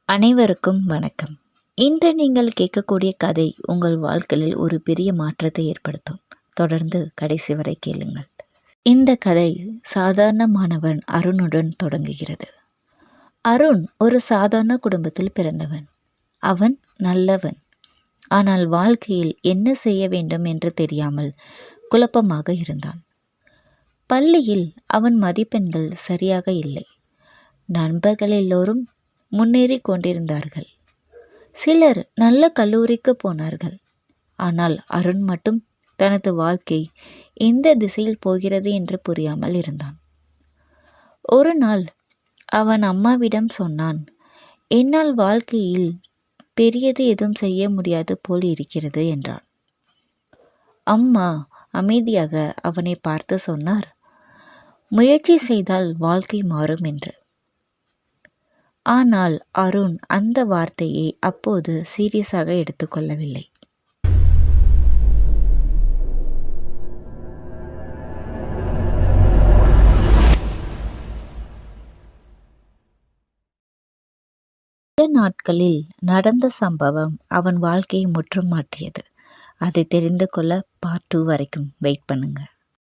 அனைவருக்கும் வணக்கம். இன்று நீங்கள் கேட்கக்கூடிய கதை உங்கள் வாழ்க்கையில் ஒரு பெரிய மாற்றத்தை ஏற்படுத்தும். தொடர்ந்து கடைசி வரை கேளுங்கள். இந்த கதை சாதாரணமானவன் அருணுடன் தொடங்குகிறது. அருண் ஒரு சாதாரண குடும்பத்தில் பிறந்தவன். அவன் நல்லவன். ஆனால் வாழ்க்கையில் என்ன செய்ய வேண்டும் என்று தெரியாமல் குழப்பமாக இருந்தான். பள்ளியில் அவன் மதிப்பெண்கள் சரியாக இல்லை. நண்பர்கள் எல்லோரும் முன்னேறி கொண்டிருந்தார்கள். சிலர் நல்ல கல்லூரிக்கு போனார்கள். ஆனால் அருண் மட்டும் தனது வாழ்க்கை எந்த திசையில் போகிறது என்று புரியாமல் இருந்தான். ஒரு நாள் அவன் அம்மாவிடம் சொன்னான், என்னால் வாழ்க்கையில் பெரியது எதுவும் செய்ய முடியாது போல் இருக்கிறது என்றான். அம்மா அமைதியாக அவனை பார்த்து சொன்னார், முயற்சி செய்தால் வாழ்க்கை மாறும் என்று. ஆனால் அருண் அந்த வார்த்தையை அப்போது சீரியஸாக எடுத்துக்கொள்ளவில்லை. சில நாட்களில் நடந்த சம்பவம் அவன் வாழ்க்கையை முற்றும் மாற்றியது. அதை தெரிந்து கொள்ள பார்ட் 2 வரைக்கும் வெயிட் பண்ணுங்க.